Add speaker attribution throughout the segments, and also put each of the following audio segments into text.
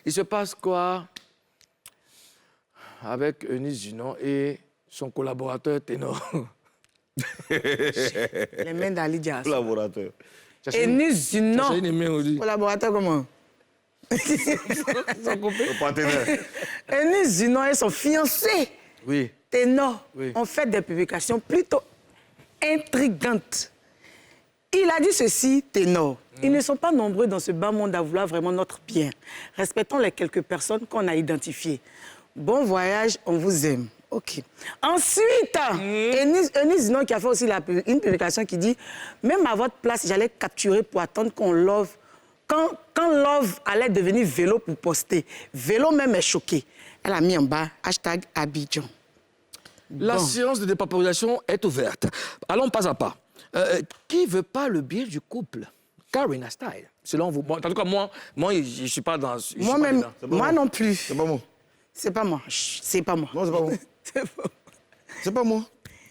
Speaker 1: Il se passe quoi avec Eunice Junon et son collaborateur ténor?
Speaker 2: Les mains d'Ali Dias.
Speaker 3: Collaborateur.
Speaker 2: Eunice Junon.
Speaker 1: Collaborateur.
Speaker 2: Collaborateur comment?
Speaker 3: Le partenaire.
Speaker 2: Eunice Junon et son fiancé.
Speaker 1: Oui.
Speaker 2: Ténor.
Speaker 1: Oui.
Speaker 2: Ont fait des publications plutôt intrigantes. Il a dit ceci, Ténor. Ils ne sont pas nombreux dans ce bas monde à vouloir vraiment notre bien. Respectons les quelques personnes qu'on a identifiées. Bon voyage, on vous aime. OK. Ensuite, Eunice Junon qui a fait aussi une publication qui dit « Même à votre place, j'allais capturer pour attendre qu'on love. Quand love allait devenir vélo pour poster. Vélo même est choqué. » Elle a mis en bas # Abidjan.
Speaker 1: La
Speaker 2: Bon.
Speaker 1: séance de dépaporisation est ouverte. Allons pas à pas. Qui veut pas le bien du couple? Karina Style. Selon vous. Bon, en tout cas, moi, je ne suis pas dans...
Speaker 2: Moi-même, moi non plus.
Speaker 3: C'est pas moi.
Speaker 2: C'est pas moi. Chut, c'est pas moi.
Speaker 3: Non, c'est pas moi.
Speaker 2: C'est pas moi.
Speaker 3: C'est pas moi.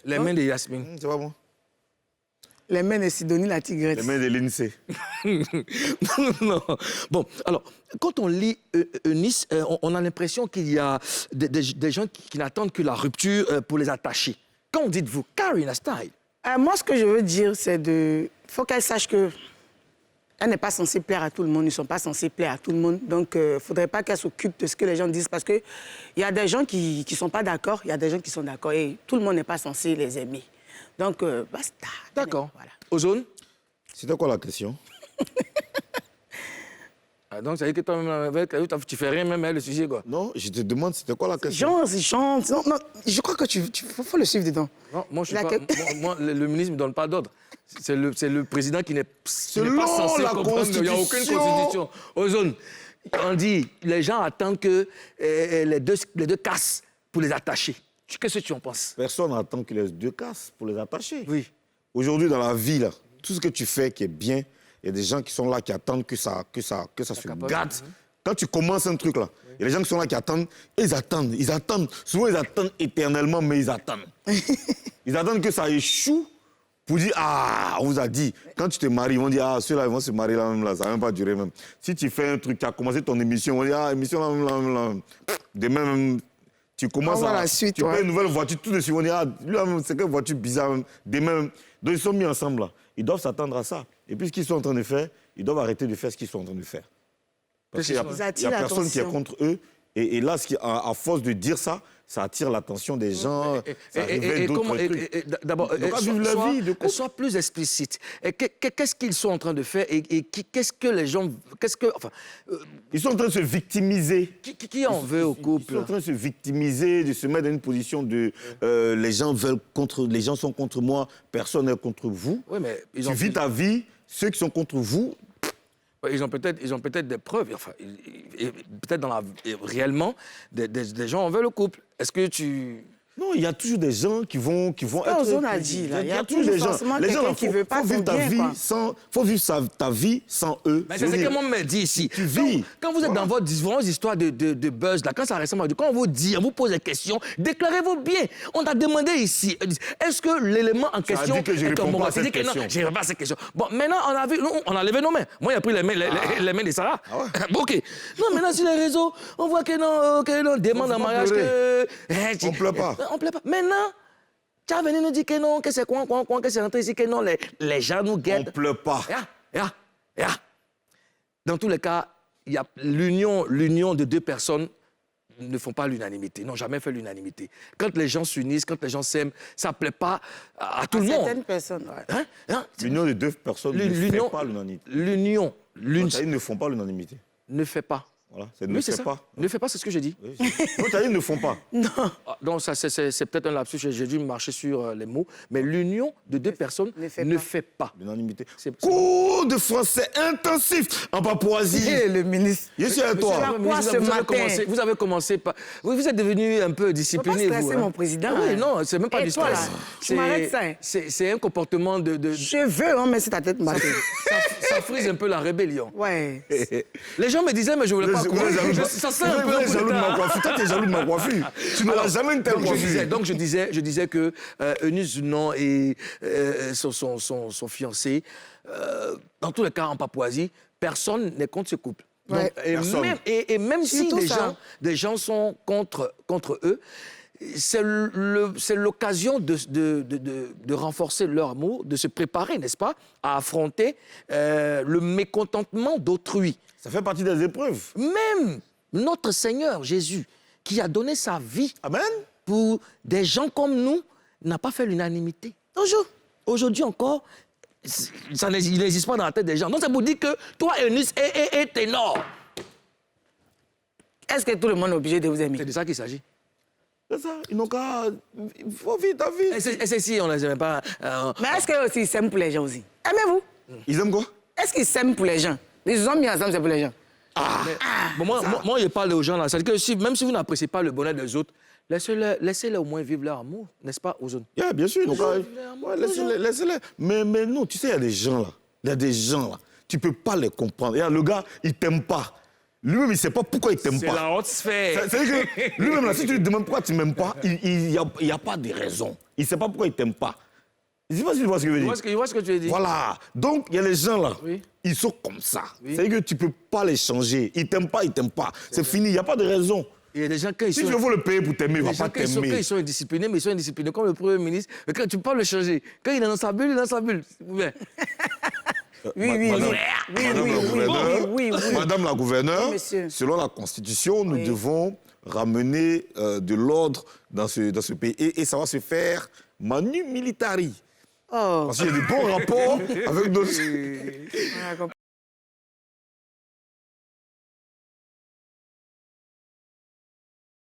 Speaker 1: Les mains de Yasmine.
Speaker 3: C'est pas moi.
Speaker 2: Les mains de Sidonie la tigresse.
Speaker 3: Les mains de l'INSEE.
Speaker 1: Non. Bon, alors, quand on lit Eunice, on a l'impression qu'il y a des gens qui n'attendent que la rupture pour les attacher. Qu'en dites-vous? Karina Style.
Speaker 2: Moi, ce que je veux dire, c'est de... Il faut qu'elle sache que elle n'est pas censée plaire à tout le monde. Ils ne sont pas censés plaire à tout le monde. Donc, il ne faudrait pas qu'elle s'occupe de ce que les gens disent. Parce qu'il y a des gens qui ne sont pas d'accord, il y a des gens qui sont d'accord. Et tout le monde n'est pas censé les aimer. Donc, basta.
Speaker 1: D'accord.
Speaker 2: Voilà.
Speaker 1: Ozone?
Speaker 3: C'était quoi la question?
Speaker 1: Ah, donc, ça veut dire que toi-même, tu fais rien même avec le sujet, quoi.
Speaker 3: Non, je te demande, c'était quoi la question?
Speaker 2: Jean, il chante. Non, non, je crois que faut le suivre dedans.
Speaker 1: Non, moi, je suis
Speaker 2: La
Speaker 1: pas,
Speaker 2: que-
Speaker 1: moi, le ministre ne me donne pas d'ordre. C'est le président qui n'est pas
Speaker 3: Selon
Speaker 1: censé
Speaker 3: la
Speaker 1: comprendre. Il n'y a aucune
Speaker 3: Constitution.
Speaker 1: constitution. Ozone, on dit, les gens attendent que les deux cassent pour les attacher. Qu'est-ce que tu en penses?
Speaker 3: Personne n'attend que les deux cassent pour les attacher.
Speaker 1: Oui.
Speaker 3: Aujourd'hui, dans la vie, là, tout ce que tu fais qui est bien, il y a des gens qui sont là qui attendent que ça se gâte. Quand tu commences un truc, là, il y a des gens qui sont là qui attendent, et ils attendent. Souvent, ils attendent éternellement, mais ils attendent. Ils attendent que ça échoue pour dire, ah, on vous a dit. Quand tu te maries, ils vont dire, ah, ceux-là, ils vont se marier là même, là, ça ne va même pas durer même. Si tu fais un truc, tu as commencé ton émission, on va dire, ah, émission là même, là. Demain même, tu commences
Speaker 2: voit
Speaker 3: à...
Speaker 2: la suite,
Speaker 3: tu
Speaker 2: ouais.
Speaker 3: prends une nouvelle voiture, tout de suite, on dit, ah, lui, là, c'est quelle voiture bizarre même. Demain même. Donc, ils sont mis ensemble, là. Ils doivent s'attendre à ça. Et puis, ce qu'ils sont en train de faire, ils doivent arrêter de faire ce qu'ils sont en train de faire. Parce qu'il n'y
Speaker 2: Ils
Speaker 3: a
Speaker 2: attirent
Speaker 3: personne qui est
Speaker 2: l'attention.
Speaker 3: contre eux. Et là, à force de dire ça, ça attire l'attention des gens. Ça révèle d'autres trucs.
Speaker 1: D'abord,
Speaker 3: Donc, à vivre la vie de couple.
Speaker 1: sois plus explicite. Qu'est-ce qu'ils sont en train de faire et qu'est-ce que les gens... Enfin,
Speaker 3: Ils sont en train de se victimiser.
Speaker 1: qui en veut au
Speaker 3: Ils
Speaker 1: couple?
Speaker 3: sont en train de se victimiser, de se mettre dans une position de les gens sont contre moi, personne n'est contre vous.
Speaker 1: Oui, mais
Speaker 3: Tu vis ta vie, ceux qui sont contre vous,
Speaker 1: ils ont peut-être des preuves. Enfin, peut-être réellement, des gens en veulent le couple. Est-ce que tu...
Speaker 3: non, il y a toujours des gens qui vont être...
Speaker 2: Ozone a dit, là. Il y a
Speaker 3: toujours
Speaker 2: toujours forcément quelqu'un qui veut pas
Speaker 3: faut vivre
Speaker 2: ton
Speaker 3: ta
Speaker 2: bien,
Speaker 3: vie
Speaker 2: quoi.
Speaker 3: faut vivre ta vie sans eux.
Speaker 1: Mais c'est ce que moi me dit ici.
Speaker 3: Tu vis.
Speaker 1: Quand vous êtes dans vos histoires de buzz, là, quand ça ressemble à... Quand on vous dit, on vous pose des questions, déclarez-vous bien. On t'a demandé ici, est-ce que l'élément en question...
Speaker 3: dit que je
Speaker 1: est
Speaker 3: réponds
Speaker 1: un
Speaker 3: pas à cette
Speaker 1: Il dit que non,
Speaker 3: question.
Speaker 1: je réponds pas à cette question. Bon, maintenant, on a levé nos mains. Moi, il a pris les mains de Sarah.
Speaker 3: Ah ouais.
Speaker 1: Bon, OK. Non, maintenant, sur les réseaux, on voit que non, demande en
Speaker 3: faut pas
Speaker 1: mariage
Speaker 3: pleurer.
Speaker 1: que...
Speaker 3: On pleure pas.
Speaker 1: On pleure pas. Maintenant... Tu as venu nous dire que non, que c'est quoi, que c'est rentré ici, que non, les gens nous
Speaker 3: On
Speaker 1: guettent.
Speaker 3: ne pleure pas.
Speaker 1: Dans tous les cas, il y a l'union de deux personnes ne font pas l'unanimité, n'ont jamais fait l'unanimité. Quand les gens s'unissent, quand les gens s'aiment, ça ne plaît pas à tout le monde.
Speaker 2: Certaines personnes, ouais.
Speaker 3: L'union de deux personnes ne fait pas l'unanimité.
Speaker 1: L'union,
Speaker 3: Ils ne font pas l'unanimité.
Speaker 1: ne fait pas.
Speaker 3: Voilà, ça ne
Speaker 1: Oui,
Speaker 3: fait
Speaker 1: c'est ça.
Speaker 3: pas.
Speaker 1: Ne fait pas, c'est ce que j'ai dit.
Speaker 3: Oui, ils ne font pas.
Speaker 1: Ah, donc, ça, c'est peut-être un lapsus, j'ai dû marcher sur les mots, mais l'union de deux personnes ne fait pas.
Speaker 3: L'unanimité.
Speaker 1: C'est-
Speaker 3: Cours de français intensif en Papouasie.
Speaker 2: Et le ministre.
Speaker 3: Je suis à
Speaker 2: Monsieur
Speaker 3: toi.
Speaker 2: Lacroix,
Speaker 1: Vous
Speaker 2: ce
Speaker 1: avez
Speaker 2: matin.
Speaker 1: vous avez commencé par... Vous êtes devenu un peu discipliné,
Speaker 2: Faut pas
Speaker 1: vous.
Speaker 2: stresser mon président,
Speaker 1: Oui,
Speaker 2: hein.
Speaker 1: non, c'est même pas
Speaker 2: Et
Speaker 1: du
Speaker 2: toi,
Speaker 1: stress.
Speaker 2: là, tu m'arrêtes ça, hein.
Speaker 1: C'est un comportement de...
Speaker 2: Je veux, hein, mais c'est ta tête matin.
Speaker 1: ça frise un peu la rébellion.
Speaker 2: Ouais.
Speaker 1: Les gens me disaient, mais je voulais pas courir. Ça sent un peu un coup
Speaker 3: jaloux de ma
Speaker 1: d'état.
Speaker 3: coiffure. Toi, t'es jaloux de ma coiffure. Tu n'auras jamais une telle coiffure.
Speaker 1: Donc, je disais que Eunice Junon et son fiancé, dans tous les cas en Papouasie, personne n'est contre ce couple. Donc,
Speaker 2: Ouais.
Speaker 3: Personne.
Speaker 1: et même si
Speaker 2: Surtout ça.
Speaker 1: des gens sont contre eux, c'est l'occasion de renforcer leur amour, de se préparer, n'est-ce pas, à affronter le mécontentement d'autrui.
Speaker 3: Ça fait partie des épreuves.
Speaker 1: Même notre Seigneur Jésus, qui a donné sa vie
Speaker 3: Amen.
Speaker 1: pour des gens comme nous, n'a pas fait l'unanimité. Aujourd'hui encore, il n'existe pas dans la tête des gens. Donc, ça vous dit que toi, Eunice, et Ténor.
Speaker 2: Est-ce que tout le monde est obligé de vous aimer?
Speaker 1: C'est de ça qu'il s'agit.
Speaker 3: C'est ça. Ils n'ont qu'à... Il faut vivre ta vie.
Speaker 1: Et c'est si on ne les aime pas.
Speaker 2: Mais est-ce qu'ils aussi s'aiment pour les gens aussi? Aimez-vous?
Speaker 3: Ils aiment quoi?
Speaker 2: Est-ce qu'ils s'aiment pour les gens? Ils ont mis ensemble, c'est pour les gens.
Speaker 1: Bon, moi, je parle aux gens là. C'est-à-dire que même si vous n'appréciez pas le bonheur des autres, laissez-les au moins vivre leur amour, n'est-ce pas, aux autres?
Speaker 3: Yeah, bien sûr. Donc, laissez-les. Mais non, tu sais, il y a des gens là. Il y a des gens là. Tu ne peux pas les comprendre. Regarde, le gars, il ne t'aime pas. Lui-même, il ne sait pas pourquoi il ne t'aime pas.
Speaker 1: C'est la haute sphère.
Speaker 3: C'est-à-dire que lui-même, là, si tu lui demandes pourquoi tu ne m'aimes pas, il n'y a pas de raison. Il ne sait pas pourquoi il ne t'aime pas. Je ne sais pas si tu vois ce que je veux dire.
Speaker 1: Je vois ce que tu veux dire.
Speaker 3: Voilà. Donc, il y a les gens là,
Speaker 1: Oui.
Speaker 3: ils sont comme ça. C'est-à-dire que tu ne peux pas les changer. Ils ne t'aiment pas, ils ne t'aiment pas. C'est fini, il n'y a pas de raison.
Speaker 1: Il y a des gens, quand ils
Speaker 3: Si
Speaker 1: sont...
Speaker 3: tu veux le payer pour t'aimer, il ne
Speaker 1: Les
Speaker 3: va
Speaker 1: gens,
Speaker 3: pas
Speaker 1: quand
Speaker 3: t'aimer.
Speaker 1: ils sont indisciplinés, mais ils sont indisciplinés comme le Premier ministre. Mais quand tu peux pas le changer. Quand il est dans sa bulle, il est dans sa bulle. Ouais.
Speaker 2: Oui.
Speaker 3: Madame la gouverneure,
Speaker 2: Oui, monsieur.
Speaker 3: selon la Constitution, nous devons ramener de l'ordre dans ce pays. Et ça va se faire manu militari.
Speaker 2: Oh.
Speaker 3: Parce qu'il y a des bons rapports avec nos...